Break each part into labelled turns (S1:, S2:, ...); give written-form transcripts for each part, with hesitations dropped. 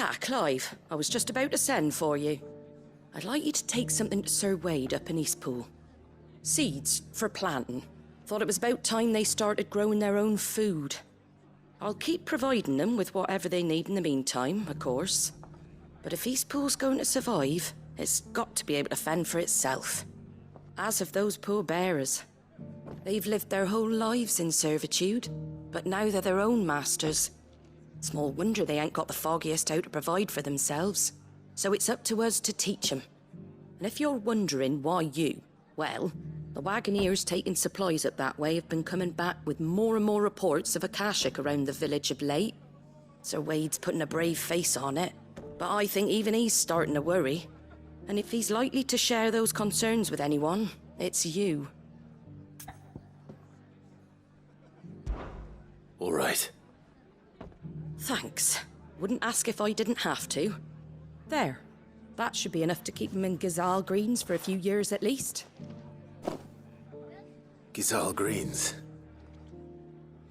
S1: Ah, Clive, I was just about to send for you. I'd like you to take something to Sir Wade up in Eastpool. Seeds for planting. Thought it was about time they started growing their own food. I'll keep providing them with whatever they need in the meantime, of course. But if Eastpool's going to survive, it's got to be able to fend for itself. As of those poor bearers. They've lived their whole lives in servitude, but now they're their own masters. Small wonder they ain't got the foggiest how to provide for themselves. So it's up to us to teach them. And if you're wondering why you, well, the Wagoneers taking supplies up that way have been coming back with more and more reports of Akashic around the village of late. Sir Wade's putting a brave face on it, but I think even he's starting to worry. And if he's likely to share those concerns with anyone, it's you.
S2: All right.
S1: Thanks. Wouldn't ask if I didn't have to. There. That should be enough to keep him in Gazal Greens for a few years at least.
S2: Gazal Greens.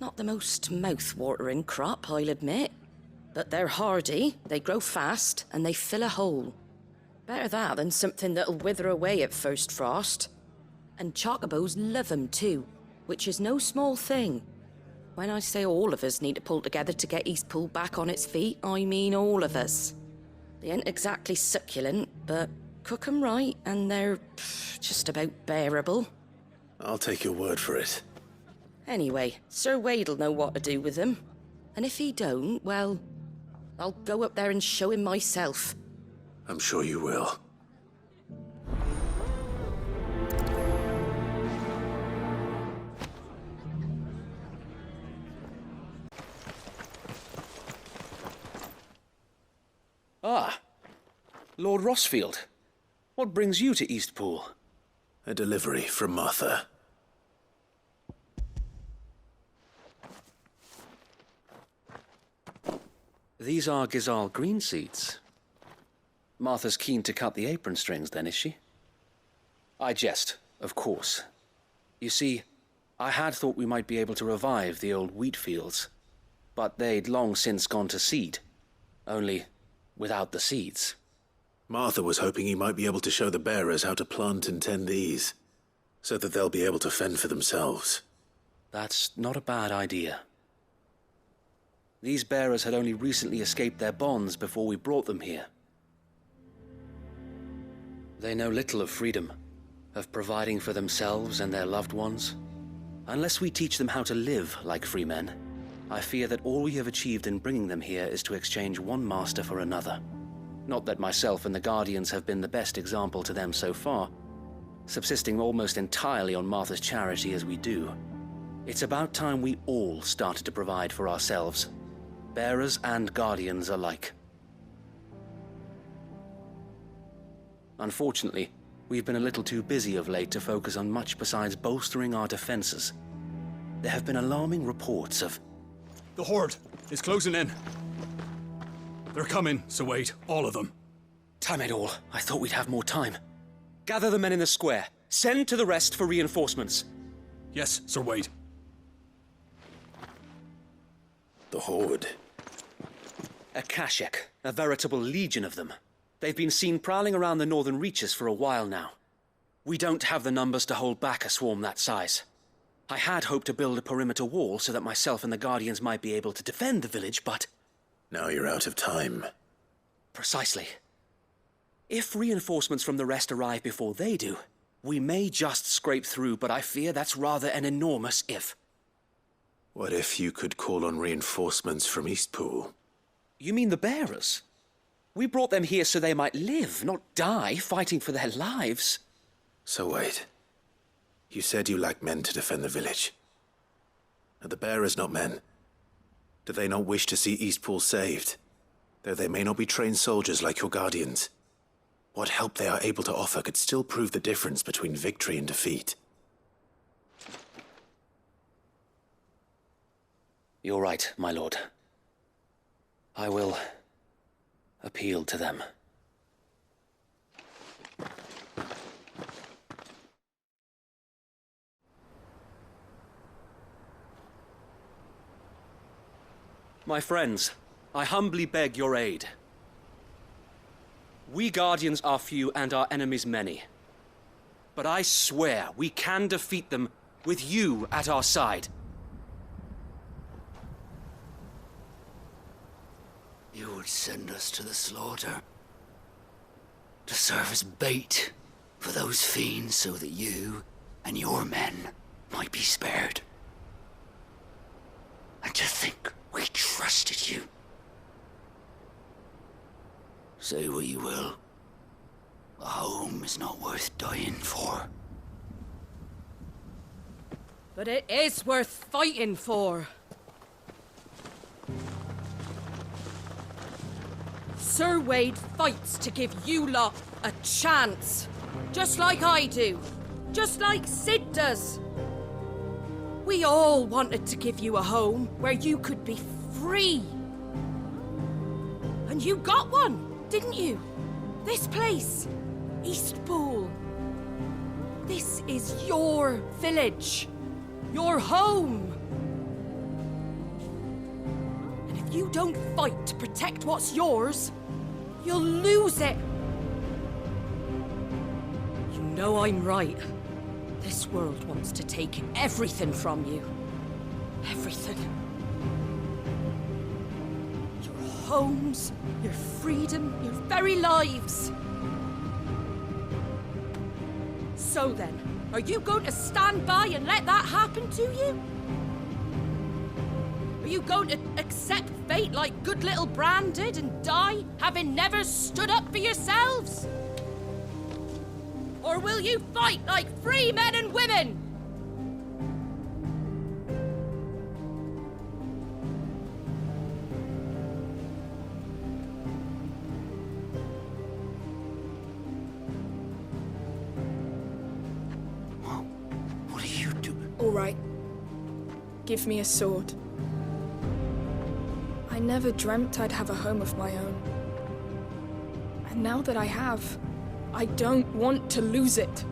S1: Not the most mouth-watering crop, I'll admit. But they're hardy, they grow fast, and they fill a hole. Better that than something that'll wither away at first frost. And chocobos love 'em too, which is no small thing. When I say all of us need to pull together to get Eastpool back on its feet, I mean all of us. They ain't exactly succulent, but cook 'em right and they're just about bearable.
S2: I'll take your word for it.
S1: Anyway, Sir Wade'll know what to do with them. And if he don't, well, I'll go up there and show him myself.
S2: I'm sure you will.
S3: Ah, Lord Rossfield. What brings you to Eastpool?
S2: A delivery from Martha.
S3: These are Gazal green seeds. Martha's keen to cut the apron strings then, is she? I jest, of course. You see, I had thought we might be able to revive the old wheat fields, but they'd long since gone to seed, only without the seeds.
S2: Martha was hoping he might be able to show the bearers how to plant and tend these, so that they'll be able to fend for themselves.
S3: That's not a bad idea. These bearers had only recently escaped their bonds before we brought them here. They know little of freedom, of providing for themselves and their loved ones. Unless we teach them how to live like free men, I fear that all we have achieved in bringing them here is to exchange one master for another. Not that myself and the Guardians have been the best example to them so far, subsisting almost entirely on Martha's charity as we do. It's about time we all started to provide for ourselves, bearers and Guardians alike. Unfortunately, we've been a little too busy of late to focus on much besides bolstering our defenses. There have been alarming reports of...
S4: The Horde is closing in. They're coming, Sir Wade, all of them.
S3: Damn it all, I thought we'd have more time. Gather the men in the square. Send to the rest for reinforcements.
S4: Yes, Sir Wade.
S2: The Horde.
S3: Akashic, a veritable legion of them. They've been seen prowling around the northern reaches for a while now. We don't have the numbers to hold back a swarm that size. I had hoped to build a perimeter wall so that myself and the Guardians might be able to defend the village, but...
S2: Now you're out of time.
S3: Precisely. If reinforcements from the rest arrive before they do, we may just scrape through, but I fear that's rather an enormous if.
S2: What if you could call on reinforcements from Eastpool?
S3: You mean the bearers? We brought them here so they might live, not die, fighting for their lives.
S2: So wait. You said you lack men to defend the village. Are the bearers not men? Do they not wish to see Eastpool saved? Though they may not be trained soldiers like your Guardians. What help they are able to offer could still prove the difference between victory and defeat.
S3: You're right, my lord. I will appeal to them. My friends, I humbly beg your aid. We Guardians are few and our enemies many. But I swear we can defeat them with you at our side.
S5: You would send us to the slaughter, to serve as bait for those fiends so that you and your men might be spared. And to think we trusted you. Say what you will, a home is not worth dying for.
S1: But it is worth fighting for. Sir Wade fights to give you lot a chance. Just like I do. Just like Sid does. We all wanted to give you a home where you could be free. And you got one, didn't you? This place, Eastpool. This is your village. Your home. And if you don't fight to protect what's yours, you'll lose it. You know I'm right. This world wants to take everything from you. Everything. Your homes, your freedom, your very lives. So then, are you going to stand by and let that happen to you? Are you going to accept fate like good little Bran did and die, having never stood up for yourselves? Or will you fight like free men and women?
S5: What are you doing?
S6: All right. Give me a sword. I never dreamt I'd have a home of my own. And now that I have, I don't want to lose it.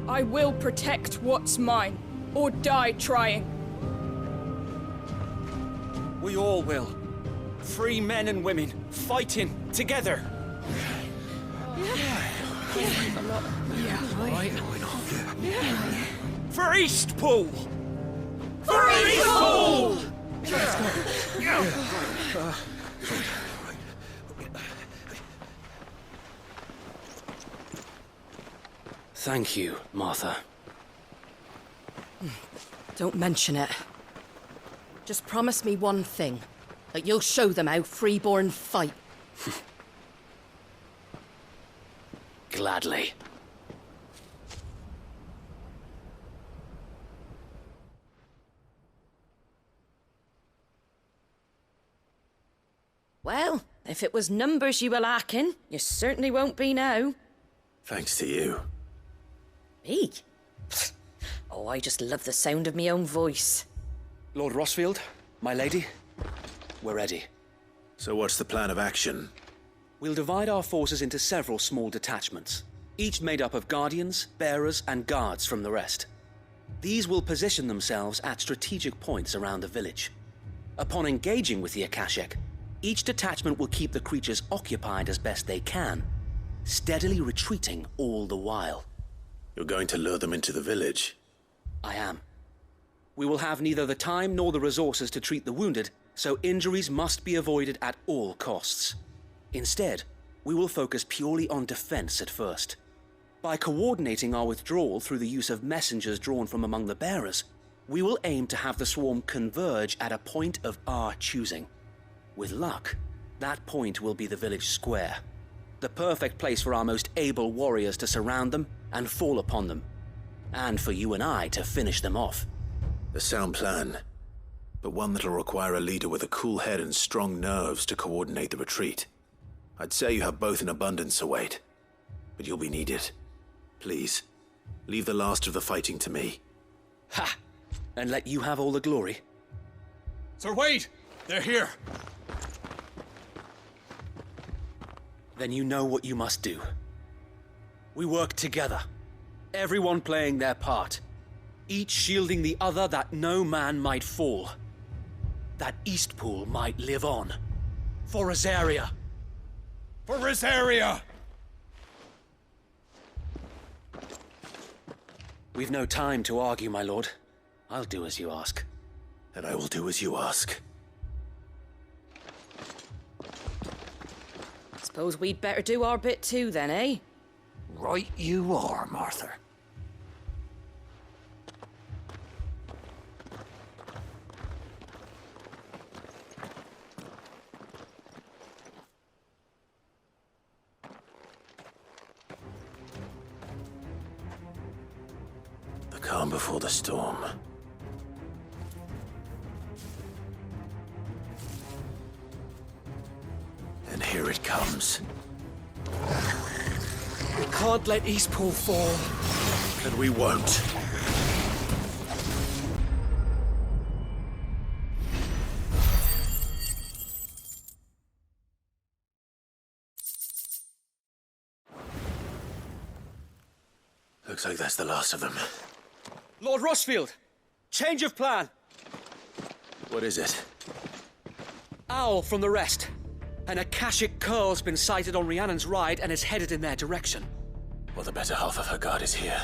S6: I will protect what's mine, or die trying.
S3: We all will. Free men and women, fighting together. For Eastpool! For Eastpool! Thank you, Martha.
S1: Don't mention it. Just promise me one thing. That you'll show them how freeborn fight.
S3: Gladly.
S1: Well, if it was numbers you were lacking, you certainly won't be now.
S2: Thanks to you.
S1: Me? Oh, I just love the sound of me own voice.
S3: Lord Rossfield, my lady, we're ready.
S2: So what's the plan of action?
S3: We'll divide our forces into several small detachments, each made up of guardians, bearers, and guards from the rest. These will position themselves at strategic points around the village. Upon engaging with the Akashic, each detachment will keep the creatures occupied as best they can, steadily retreating all the while.
S2: You're going to lure them into the village?
S3: I am. We will have neither the time nor the resources to treat the wounded, so injuries must be avoided at all costs. Instead, we will focus purely on defense at first. By coordinating our withdrawal through the use of messengers drawn from among the bearers, we will aim to have the swarm converge at a point of our choosing. With luck, that point will be the village square, the perfect place for our most able warriors to surround them and fall upon them, and for you and I to finish them off.
S2: A sound plan, but one that'll require a leader with a cool head and strong nerves to coordinate the retreat. I'd say you have both in abundance, Sir Wade, but you'll be needed. Please, leave the last of the fighting to me.
S3: Ha! And let you have all the glory.
S4: Sir Wade! They're here!
S3: Then you know what you must do. We work together, everyone playing their part, each shielding the other that no man might fall, that Eastpool might live on. For Azaria,
S4: For Rosaria!
S3: We've no time to argue, my lord. I'll do as you ask.
S2: And I will do as you ask.
S1: Suppose we'd better do our bit too then, eh?
S5: Right you are, Martha.
S2: The calm before the storm. And here it comes.
S5: We can't let Eastpool fall.
S2: And we won't. Looks like that's the last of them.
S3: Lord Rosfield! Change of plan!
S2: What is it?
S3: Owl from the rest. An Akashic curl's been sighted on Rhiannon's ride and is headed in their direction.
S2: Well, the better half of her guard is here.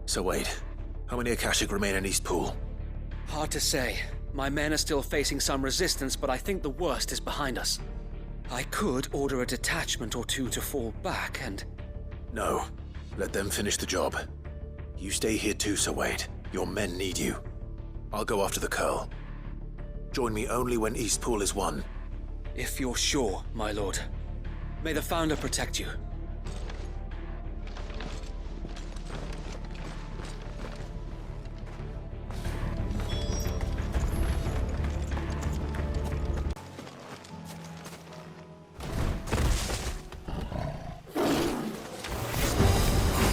S2: So wait, how many Akashic remain in Eastpool?
S3: Hard to say. My men are still facing some resistance, but I think the worst is behind us. I could order a detachment or two to fall back and...
S2: No. Let them finish the job. You stay here too, Sir Wade. Your men need you. I'll go after the curl. Join me only when Eastpool is won.
S3: If you're sure, my lord. May the Founder protect you.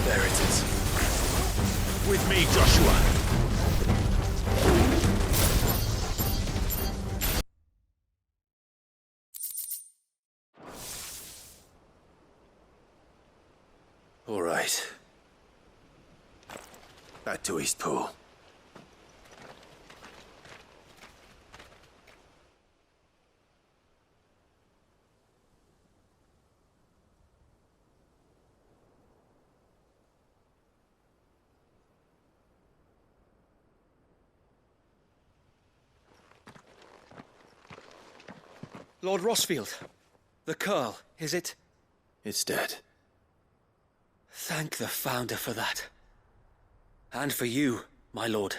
S2: There it is. With me, Joshua. All right. Back to Eastpool.
S3: Lord Rosfield, the curl, is it?
S2: It's dead.
S3: Thank the Founder for that. And for you, my lord.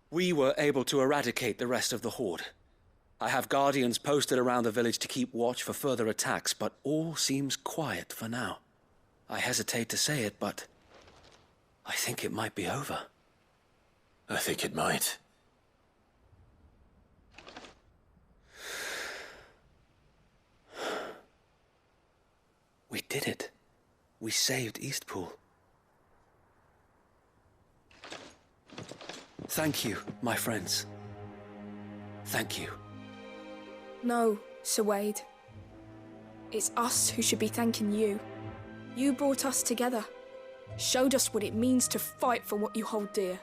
S3: We were able to eradicate the rest of the Horde. I have guardians posted around the village to keep watch for further attacks, but all seems quiet for now. I hesitate to say it, but I think it might be over.
S2: I think it might.
S3: We did it. We saved Eastpool. Thank you, my friends. Thank you.
S6: No, Sir Wade. It's us who should be thanking you. You brought us together. Showed us what it means to fight for what you hold dear.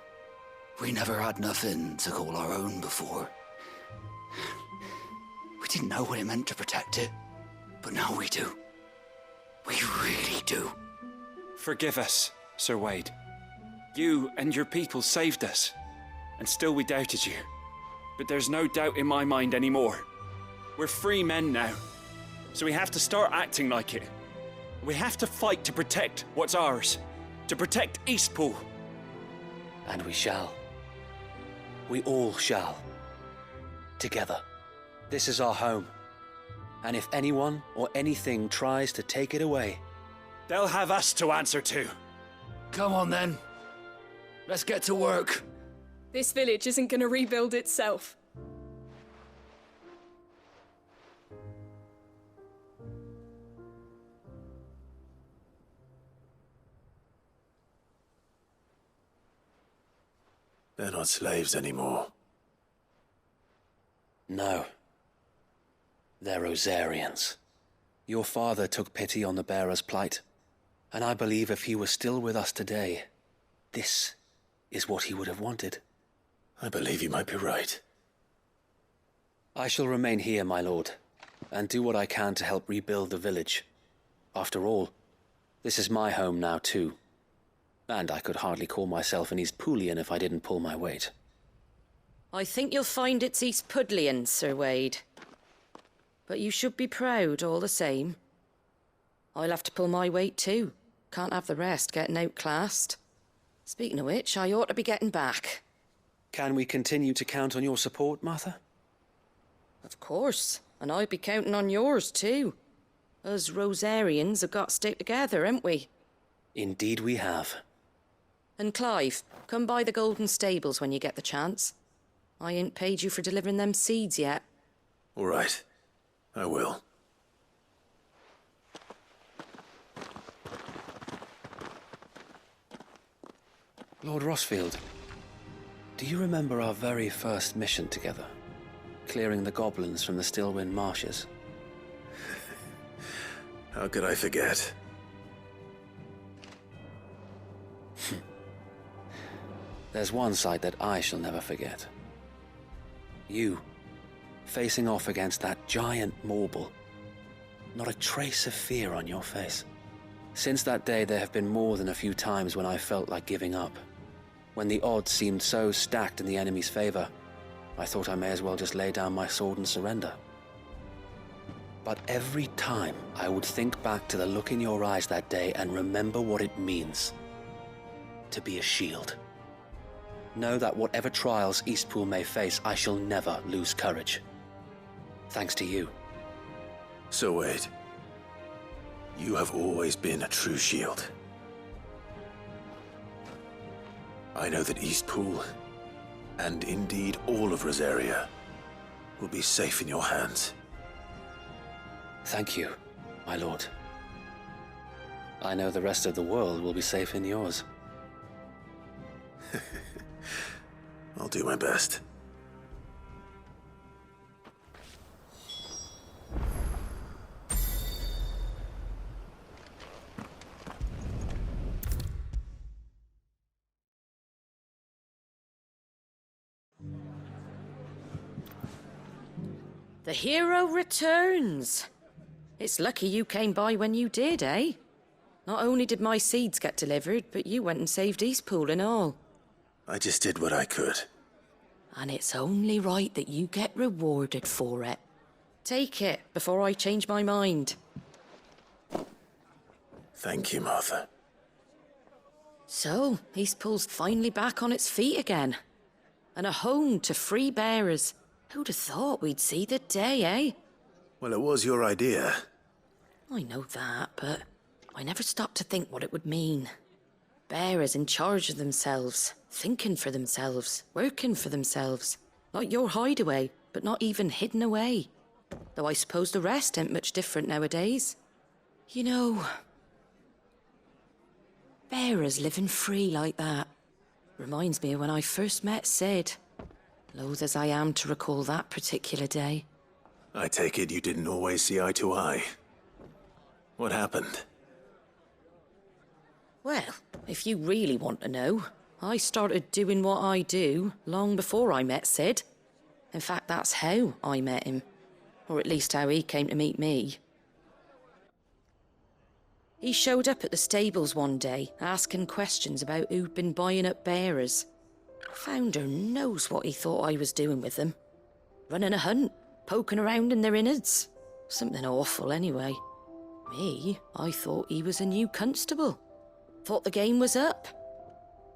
S5: We never had nothing to call our own before. We didn't know what it meant to protect it, but now we do. We really do.
S7: Forgive us, Sir Wade. You and your people saved us, and still we doubted you. But there's no doubt in my mind anymore. We're free men now, so we have to start acting like it. We have to fight to protect what's ours, to protect Eastpool.
S3: And we shall. We all shall. Together. This is our home. And if anyone or anything tries to take it away,
S7: They'll have us to answer to.
S5: Come on then. Let's get to work.
S6: This village isn't gonna rebuild itself.
S2: They're not slaves anymore.
S3: no. They're Rosarians. Your father took pity on the bearer's plight, and I believe if he was still with us today, this is what he would have wanted.
S2: I believe you might be right.
S3: I shall remain here, my lord, and do what I can to help rebuild the village. After all, this is my home now too. And I could hardly call myself an East Poolian if I didn't pull my weight.
S1: I think you'll find it's East Pudlian, Sir Wade. But you should be proud all the same. I'll have to pull my weight too. Can't have the rest getting outclassed. Speaking of which, I ought to be getting back.
S3: Can we continue to count on your support, Martha?
S1: Of course, and I'd be counting on yours too. Us Rosarians have got to stick together, haven't we?
S3: Indeed we have.
S1: And Clive, come by the Golden Stables when you get the chance. I ain't paid you for delivering them seeds yet.
S2: All right. I will.
S3: Lord Rossfield, do you remember our very first mission together? Clearing the goblins from the Stillwind Marshes?
S2: How could I forget?
S3: There's one sight that I shall never forget. You, facing off against that giant Morble. Not a trace of fear on your face. Since that day, there have been more than a few times when I felt like giving up. When the odds seemed so stacked in the enemy's favor, I thought I may as well just lay down my sword and surrender. But every time I would think back to the look in your eyes that day and remember what it means to be a shield. Know that whatever trials Eastpool may face, I shall never lose courage. Thanks to you.
S2: So Wade, you have always been a true shield. I know that Eastpool, and indeed all of Rosaria, will be safe in your hands.
S3: Thank you, my lord. I know the rest of the world will be safe in yours.
S2: I'll do my best.
S1: The hero returns. It's lucky you came by when you did, eh? Not only did my seeds get delivered, but you went and saved Eastpool and all.
S2: I just did what I could.
S1: And it's only right that you get rewarded for it. Take it before I change my mind.
S2: Thank you, Martha.
S1: So, Eastpool's finally back on its feet again. And a home to free bearers. Who'd have thought we'd see the day, eh?
S2: Well, it was your idea.
S1: I know that, but I never stopped to think what it would mean. Bearers in charge of themselves, thinking for themselves, working for themselves. Like your hideaway, but not even hidden away. Though I suppose the rest ain't much different nowadays. You know, bearers living free like that reminds me of when I first met Sid. Loath as I am to recall that particular day.
S2: I take it you didn't always see eye to eye. What happened?
S1: Well, if you really want to know, I started doing what I do long before I met Sid. In fact, that's how I met him. Or at least how he came to meet me. He showed up at the stables one day, asking questions about who'd been buying up bearers. Founder knows what he thought I was doing with them. Running a hunt, poking around in their innards. Something awful, anyway. Me, I thought he was a new constable. Thought the game was up.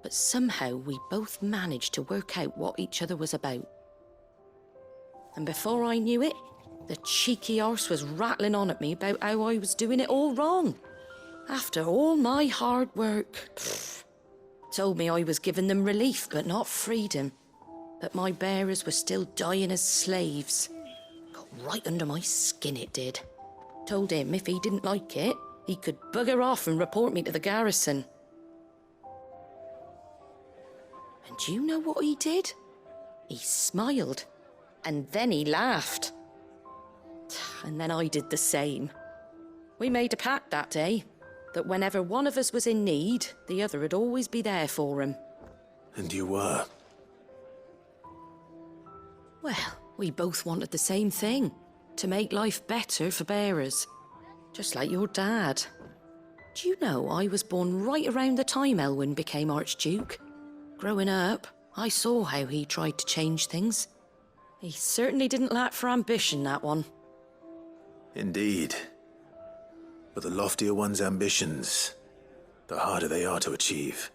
S1: But somehow we both managed to work out what each other was about. And before I knew it, the cheeky arse was rattling on at me about how I was doing it all wrong. After all my hard work. Told me I was giving them relief, but not freedom. That my bearers were still dying as slaves. Got right under my skin, it did. Told him if he didn't like it, he could bugger off and report me to the garrison. And do you know what he did? He smiled. And then he laughed. And then I did the same. We made a pact that day. That whenever one of us was in need, the other would always be there for him.
S2: And you were?
S1: Well, we both wanted the same thing. To make life better for bearers. Just like your dad. Do you know I was born right around the time Elwyn became Archduke? Growing up, I saw how he tried to change things. He certainly didn't lack for ambition, that one.
S2: Indeed. But the loftier one's ambitions, the harder they are to achieve.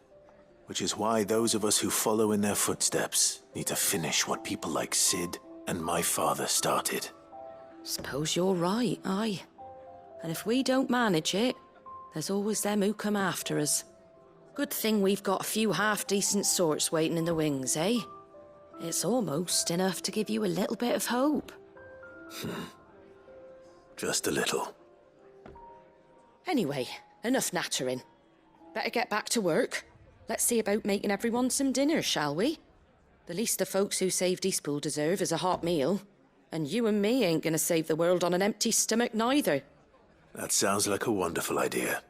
S2: Which is why those of us who follow in their footsteps need to finish what people like Sid and my father started.
S1: Suppose you're right, aye. And if we don't manage it, there's always them who come after us. Good thing we've got a few half-decent sorts waiting in the wings, eh? It's almost enough to give you a little bit of hope.
S2: Just a little.
S1: Anyway, enough nattering. Better get back to work. Let's see about making everyone some dinner, shall we? The least the folks who saved Eastpool deserve is a hot meal. And you and me ain't gonna save the world on an empty stomach neither.
S2: That sounds like a wonderful idea.